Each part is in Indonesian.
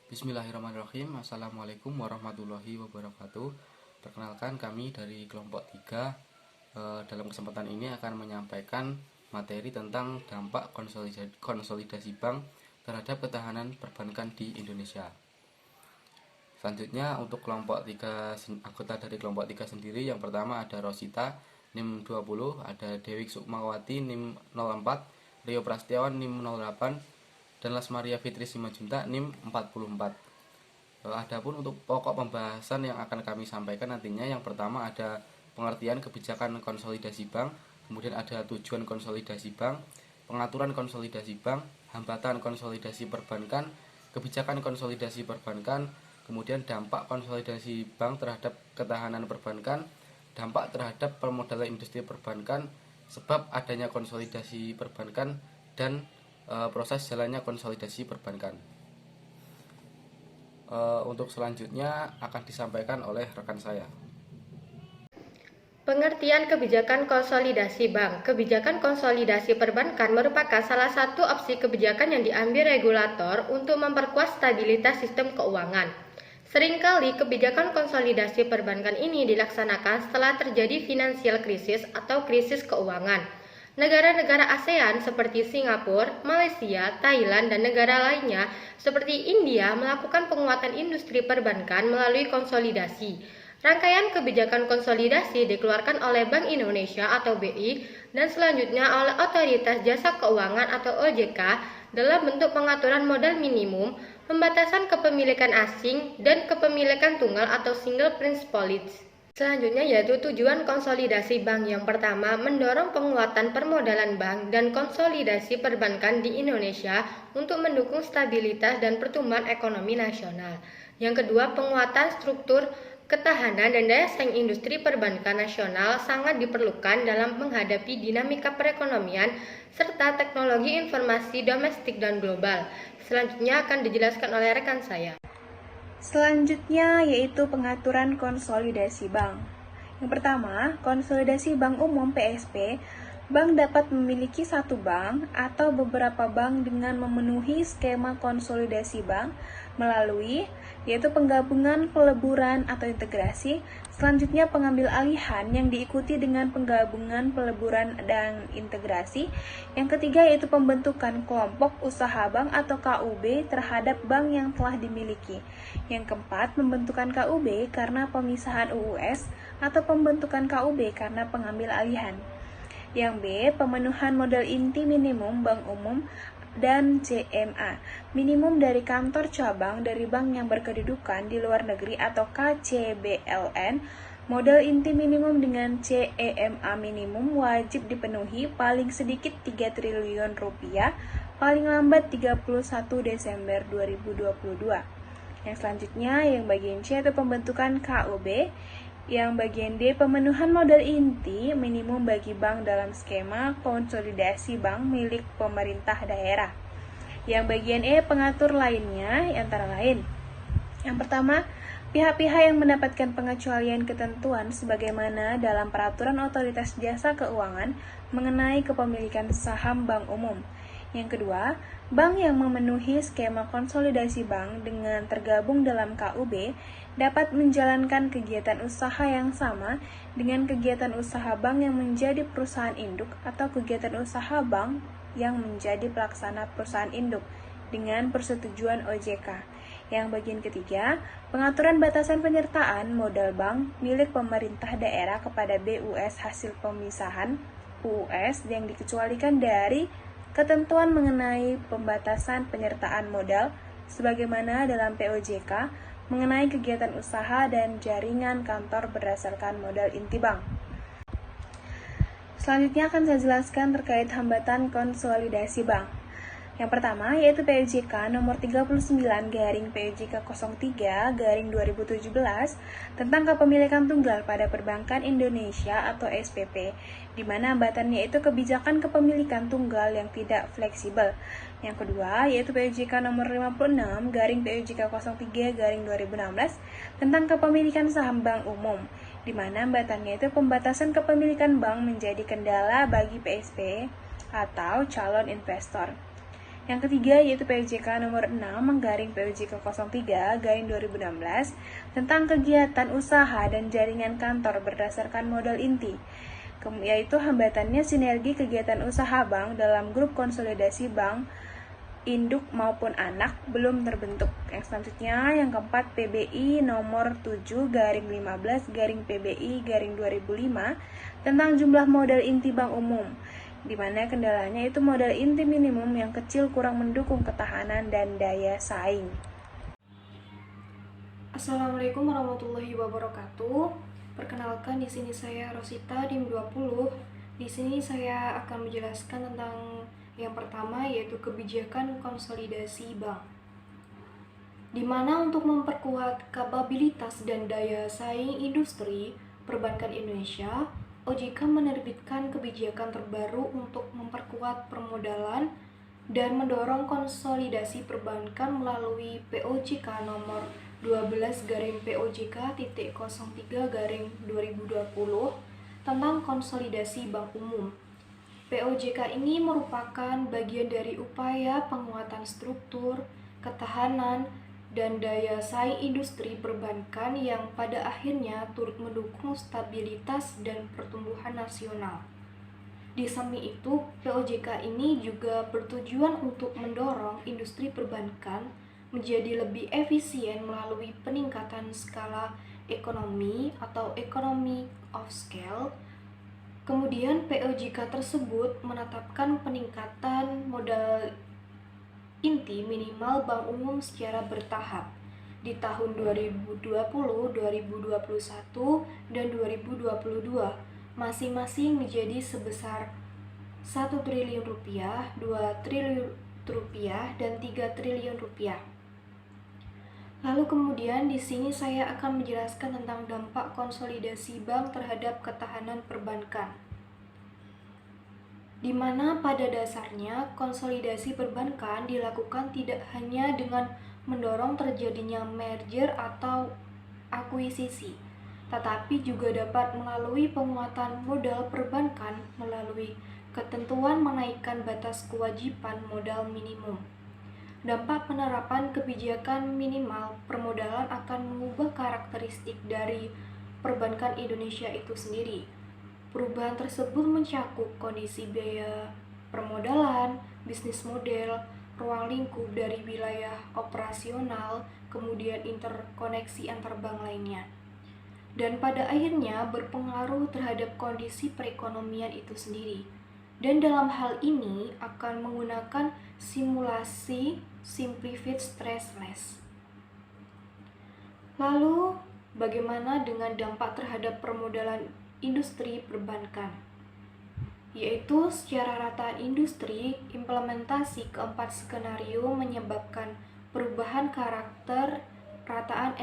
Bismillahirrahmanirrahim. Assalamualaikum warahmatullahi wabarakatuh. Perkenalkan, kami dari kelompok 3 dalam kesempatan ini akan menyampaikan materi tentang dampak konsolidasi bank terhadap ketahanan perbankan di Indonesia. Selanjutnya untuk kelompok 3, anggota dari kelompok 3 sendiri, yang pertama ada Rosita NIM 20, ada Dewi Sukmawati NIM 04, Rio Prasetyawan NIM 08, dan Lasmaria Fitri Simajuntak NIM 44. Adapun untuk pokok pembahasan yang akan kami sampaikan nantinya, yang pertama ada pengertian kebijakan konsolidasi bank, kemudian ada tujuan konsolidasi bank, pengaturan konsolidasi bank, hambatan konsolidasi perbankan, kebijakan konsolidasi perbankan, kemudian dampak konsolidasi bank terhadap ketahanan perbankan, dampak terhadap permodalan industri perbankan, sebab adanya konsolidasi perbankan, dan proses jalannya konsolidasi perbankan. Untuk selanjutnya akan disampaikan oleh rekan saya. Pengertian kebijakan konsolidasi bank. Kebijakan konsolidasi perbankan merupakan salah satu opsi kebijakan yang diambil regulator untuk memperkuat stabilitas sistem keuangan. Seringkali kebijakan konsolidasi perbankan ini dilaksanakan setelah terjadi financial crisis atau krisis keuangan. Negara-negara ASEAN seperti Singapura, Malaysia, Thailand, dan negara lainnya seperti India melakukan penguatan industri perbankan melalui konsolidasi. Rangkaian kebijakan konsolidasi dikeluarkan oleh Bank Indonesia atau BI dan selanjutnya oleh Otoritas Jasa Keuangan atau OJK dalam bentuk pengaturan modal minimum, pembatasan kepemilikan asing, dan kepemilikan tunggal atau single principality. Selanjutnya yaitu tujuan konsolidasi bank. Yang pertama, mendorong penguatan permodalan bank dan konsolidasi perbankan di Indonesia untuk mendukung stabilitas dan pertumbuhan ekonomi nasional. Yang kedua, penguatan struktur ketahanan dan daya saing industri perbankan nasional sangat diperlukan dalam menghadapi dinamika perekonomian serta teknologi informasi domestik dan global. Selanjutnya akan dijelaskan oleh rekan saya. Selanjutnya yaitu pengaturan konsolidasi bank. Yang pertama, konsolidasi bank umum PSB. Bank dapat memiliki satu bank atau beberapa bank dengan memenuhi skema konsolidasi bank melalui yaitu penggabungan, peleburan, atau integrasi. Selanjutnya pengambil alihan yang diikuti dengan penggabungan, peleburan, dan integrasi. Yang ketiga yaitu pembentukan kelompok usaha bank atau KUB terhadap bank yang telah dimiliki. Yang keempat, pembentukan KUB karena pemisahan UUS atau pembentukan KUB karena pengambil alihan. Yang B, pemenuhan modal inti minimum bank umum dan CMA, minimum dari kantor cabang dari bank yang berkedudukan di luar negeri atau KCBLN. Modal inti minimum dengan CEMA minimum wajib dipenuhi paling sedikit 3 triliun rupiah, paling lambat 31 Desember 2022. Yang selanjutnya, yang bagian C itu pembentukan KUB. Yang bagian D, pemenuhan modal inti minimum bagi bank dalam skema konsolidasi bank milik pemerintah daerah. Yang bagian E, pengatur lainnya antara lain. Yang pertama, pihak-pihak yang mendapatkan pengecualian ketentuan sebagaimana dalam peraturan Otoritas Jasa Keuangan mengenai kepemilikan saham bank umum. Yang kedua, bank yang memenuhi skema konsolidasi bank dengan tergabung dalam KUB dapat menjalankan kegiatan usaha yang sama dengan kegiatan usaha bank yang menjadi perusahaan induk atau kegiatan usaha bank yang menjadi pelaksana perusahaan induk dengan persetujuan OJK. Yang bagian ketiga, pengaturan batasan penyertaan modal bank milik pemerintah daerah kepada BUS hasil pemisahan UUS yang dikecualikan dari ketentuan mengenai pembatasan penyertaan modal sebagaimana dalam POJK mengenai kegiatan usaha dan jaringan kantor berdasarkan modal inti bank. Selanjutnya akan saya jelaskan terkait hambatan konsolidasi bank. Yang pertama yaitu POJK nomor 39/POJK 03/2017 tentang kepemilikan tunggal pada perbankan Indonesia atau SPP, di mana hambatannya itu kebijakan kepemilikan tunggal yang tidak fleksibel. Yang kedua yaitu POJK nomor 56/POJK 03/2016 tentang kepemilikan saham bank umum, di mana hambatannya itu pembatasan kepemilikan bank menjadi kendala bagi PSP atau calon investor. Yang ketiga yaitu PUJK nomor 6 garing PUJK 03 garing 2016 tentang kegiatan usaha dan jaringan kantor berdasarkan modal inti, yaitu hambatannya sinergi kegiatan usaha bank dalam grup konsolidasi bank induk maupun anak belum terbentuk. Yang selanjutnya, yang keempat PBI nomor 7 garing 15 garing PBI garing 2005 tentang jumlah modal inti bank umum, di mana kendalanya itu modal inti minimum yang kecil kurang mendukung ketahanan dan daya saing. Assalamualaikum warahmatullahi wabarakatuh. Perkenalkan, di sini saya Rosita DIM 20. Di sini saya akan menjelaskan tentang yang pertama, yaitu kebijakan konsolidasi bank. Di mana untuk memperkuat kapabilitas dan daya saing industri perbankan Indonesia, OJK menerbitkan kebijakan terbaru untuk memperkuat permodalan dan mendorong konsolidasi perbankan melalui POJK nomor 12 garing POJK titik 03 garing 2020 tentang konsolidasi bank umum. POJK ini merupakan bagian dari upaya penguatan struktur, ketahanan, dan daya saing industri perbankan yang pada akhirnya turut mendukung stabilitas dan pertumbuhan nasional. Di samping itu, POJK ini juga bertujuan untuk mendorong industri perbankan menjadi lebih efisien melalui peningkatan skala ekonomi atau economy of scale. Kemudian POJK tersebut menetapkan peningkatan modal inti minimal bank umum secara bertahap di tahun 2020, 2021, dan 2022 masing-masing menjadi sebesar 1 triliun rupiah, 2 triliun rupiah, dan 3 triliun rupiah. Lalu kemudian di sini saya akan menjelaskan tentang dampak konsolidasi bank terhadap ketahanan perbankan. Di mana pada dasarnya konsolidasi perbankan dilakukan tidak hanya dengan mendorong terjadinya merger atau akuisisi, tetapi juga dapat melalui penguatan modal perbankan melalui ketentuan menaikkan batas kewajiban modal minimum. Dampak penerapan kebijakan minimal permodalan akan mengubah karakteristik dari perbankan Indonesia itu sendiri. Perubahan tersebut mencakup kondisi biaya permodalan, bisnis model, ruang lingkup dari wilayah operasional, kemudian interkoneksi antar bank lainnya. Dan pada akhirnya berpengaruh terhadap kondisi perekonomian itu sendiri. Dan dalam hal ini akan menggunakan simulasi simplified stressless. Lalu, bagaimana dengan dampak terhadap permodalan industri perbankan? Yaitu secara rataan industri, implementasi keempat skenario menyebabkan perubahan karakter rataan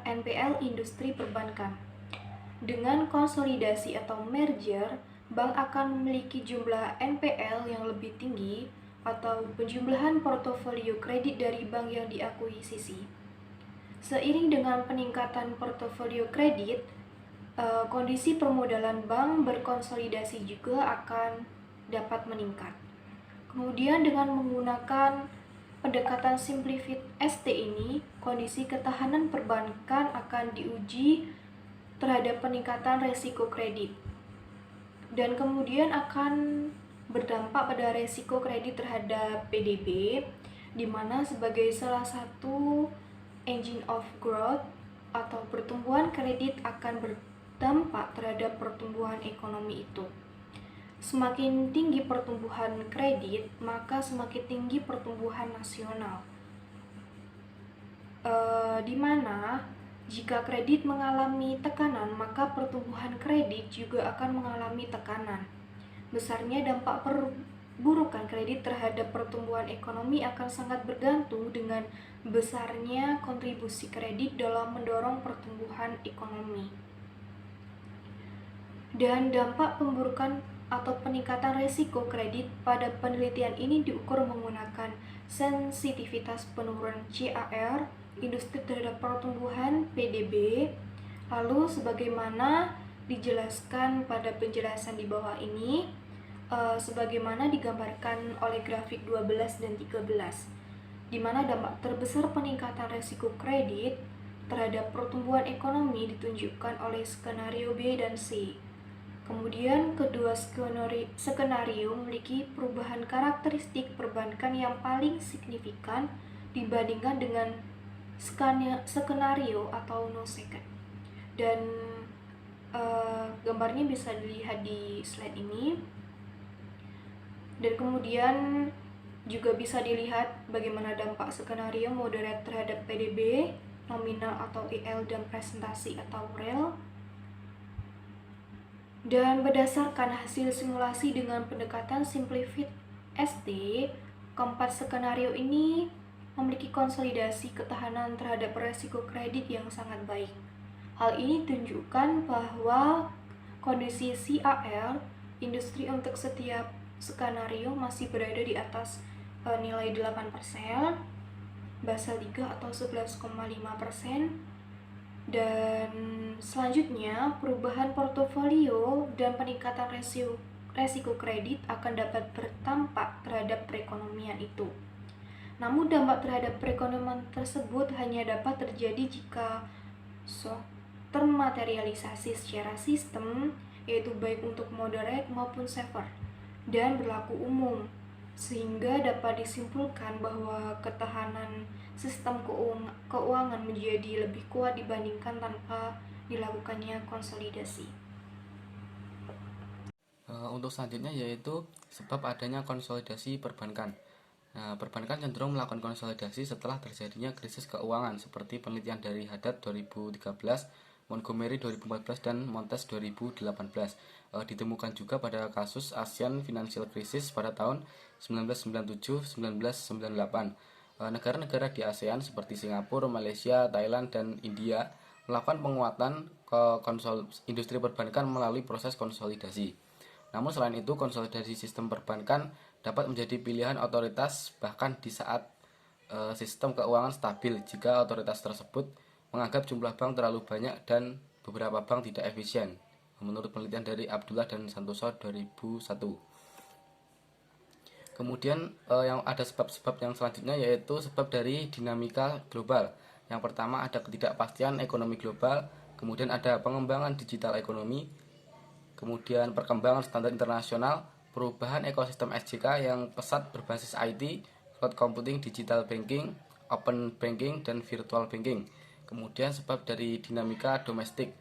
NPL industri perbankan. Dengan konsolidasi atau merger, bank akan memiliki jumlah NPL yang lebih tinggi atau penjumlahan portofolio kredit dari bank yang diakuisisi. Seiring dengan peningkatan portofolio kredit, kondisi permodalan bank berkonsolidasi juga akan dapat meningkat. Kemudian dengan menggunakan pendekatan simplified ST ini, kondisi ketahanan perbankan akan diuji terhadap peningkatan resiko kredit. Dan kemudian akan berdampak pada resiko kredit terhadap PDB, di mana sebagai salah satu engine of growth atau pertumbuhan kredit akan berdampak terhadap pertumbuhan ekonomi itu. Semakin tinggi pertumbuhan kredit, maka semakin tinggi pertumbuhan nasional. Di mana jika kredit mengalami tekanan, maka pertumbuhan kredit juga akan mengalami tekanan. Besarnya dampak perburukan kredit terhadap pertumbuhan ekonomi akan sangat bergantung dengan besarnya kontribusi kredit dalam mendorong pertumbuhan ekonomi. Dan dampak pemburukan atau peningkatan resiko kredit pada penelitian ini diukur menggunakan sensitivitas penurunan CAR industri terhadap pertumbuhan PDB. Lalu sebagaimana dijelaskan pada penjelasan di bawah ini, sebagaimana digambarkan oleh grafik 12 dan 13, di mana dampak terbesar peningkatan resiko kredit terhadap pertumbuhan ekonomi ditunjukkan oleh skenario B dan C. Kemudian kedua skenario memiliki perubahan karakteristik perbankan yang paling signifikan dibandingkan dengan skenario atau no second. Dan gambarnya bisa dilihat di slide ini. Dan kemudian juga bisa dilihat bagaimana dampak skenario moderat terhadap PDB, nominal atau IL, dan presentasi atau REL. Dan berdasarkan hasil simulasi dengan pendekatan Simplified ST, keempat skenario ini memiliki konsolidasi ketahanan terhadap resiko kredit yang sangat baik. Hal ini tunjukkan bahwa kondisi CAL industri untuk setiap skenario masih berada di atas nilai 8%, Basel 3 atau 11,5%. Dan selanjutnya, perubahan portofolio dan peningkatan resiko kredit akan dapat berdampak terhadap perekonomian itu. Namun dampak terhadap perekonomian tersebut hanya dapat terjadi jika shock termaterialisasi secara sistem, yaitu baik untuk moderate maupun severe, dan berlaku umum, sehingga dapat disimpulkan bahwa ketahanan sistem keuangan menjadi lebih kuat dibandingkan tanpa dilakukannya konsolidasi. Untuk selanjutnya yaitu sebab adanya konsolidasi perbankan. Nah, perbankan cenderung melakukan konsolidasi setelah terjadinya krisis keuangan seperti penelitian dari Haddad 2013, Montgomery 2014, dan Montes 2018. Ditemukan juga pada kasus Asian Financial Crisis pada tahun 1997-1998. Negara-negara di ASEAN seperti Singapura, Malaysia, Thailand, dan India melakukan penguatan industri perbankan melalui proses konsolidasi. Namun selain itu, konsolidasi sistem perbankan dapat menjadi pilihan otoritas bahkan di saat sistem keuangan stabil jika otoritas tersebut menganggap jumlah bank terlalu banyak dan beberapa bank tidak efisien, menurut penelitian dari Abdullah dan Santoso 2001. Kemudian yang ada sebab-sebab yang selanjutnya yaitu sebab dari dinamika global. Yang pertama ada ketidakpastian ekonomi global, kemudian ada pengembangan digital ekonomi, kemudian perkembangan standar internasional, perubahan ekosistem SJK yang pesat berbasis IT, cloud computing, digital banking, open banking, dan virtual banking. Kemudian sebab dari dinamika domestik,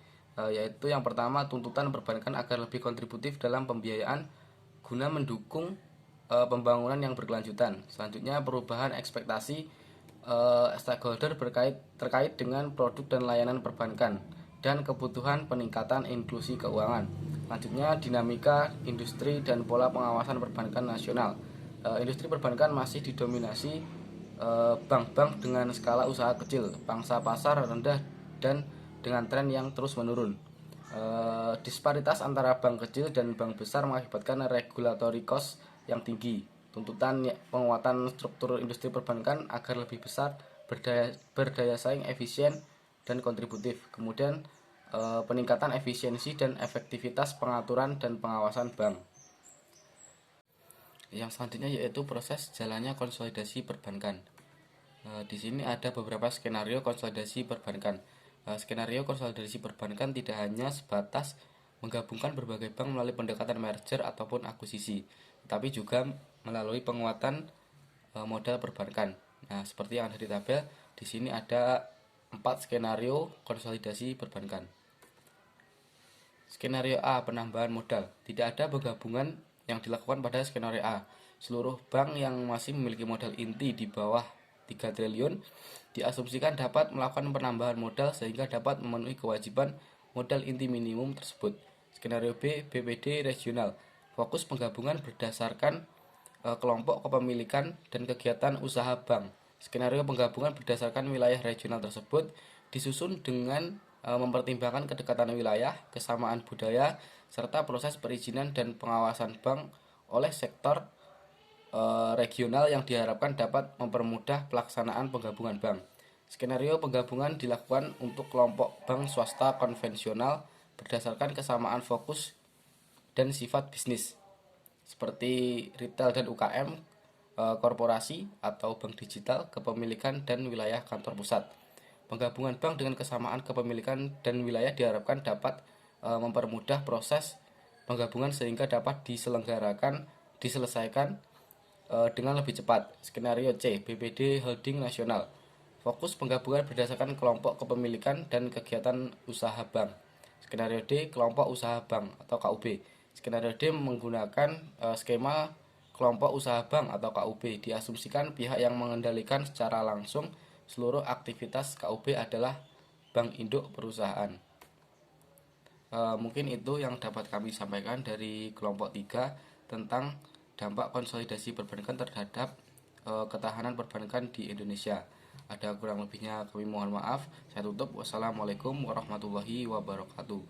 yaitu yang pertama tuntutan perbankan agar lebih kontributif dalam pembiayaan guna mendukung pembangunan yang berkelanjutan. Selanjutnya perubahan ekspektasi stakeholder terkait dengan produk dan layanan perbankan dan kebutuhan peningkatan inklusi keuangan. Selanjutnya dinamika industri dan pola pengawasan perbankan nasional. Industri perbankan masih didominasi bank-bank dengan skala usaha kecil, pangsa pasar rendah, dan dengan tren yang terus menurun. Disparitas antara bank kecil dan bank besar mengakibatkan regulatory cost yang tinggi. Tuntutan penguatan struktur industri perbankan agar lebih besar, berdaya saing efisien dan kontributif. Kemudian peningkatan efisiensi dan efektivitas pengaturan dan pengawasan bank. Yang selanjutnya yaitu proses jalannya konsolidasi perbankan. Di sini ada beberapa skenario konsolidasi perbankan. Skenario konsolidasi perbankan tidak hanya sebatas menggabungkan berbagai bank melalui pendekatan merger ataupun akuisisi, tetapi juga melalui penguatan modal perbankan. Nah, seperti yang ada di tabel, di sini ada 4 skenario konsolidasi perbankan. Skenario A, penambahan modal. Tidak ada penggabungan yang dilakukan pada skenario A. Seluruh bank yang masih memiliki modal inti di bawah 3 triliun diasumsikan dapat melakukan penambahan modal sehingga dapat memenuhi kewajiban modal inti minimum tersebut. Skenario B, BPD regional. Fokus penggabungan berdasarkan kelompok kepemilikan dan kegiatan usaha bank. Skenario penggabungan berdasarkan wilayah regional tersebut disusun dengan mempertimbangkan kedekatan wilayah, kesamaan budaya, serta proses perizinan dan pengawasan bank oleh sektor regional yang diharapkan dapat mempermudah pelaksanaan penggabungan bank. Skenario penggabungan dilakukan untuk kelompok bank swasta konvensional berdasarkan kesamaan fokus dan sifat bisnis. seperti retail dan UKM, korporasi atau bank digital, kepemilikan dan wilayah kantor pusat. Penggabungan bank dengan kesamaan kepemilikan dan wilayah diharapkan dapat mempermudah proses penggabungan sehingga dapat diselesaikan dengan lebih cepat. Skenario C, BPD Holding Nasional. Fokus penggabungan berdasarkan kelompok kepemilikan dan kegiatan usaha bank. Skenario D, kelompok usaha bank atau KUB. Skenario D menggunakan skema kelompok usaha bank atau KUB. Diasumsikan pihak yang mengendalikan secara langsung seluruh aktivitas KUB adalah bank induk perusahaan. Mungkin itu yang dapat kami sampaikan dari kelompok 3 tentang dampak konsolidasi perbankan terhadap ketahanan perbankan di Indonesia. Ada kurang lebihnya kami mohon maaf. Saya tutup. Wassalamualaikum warahmatullahi wabarakatuh.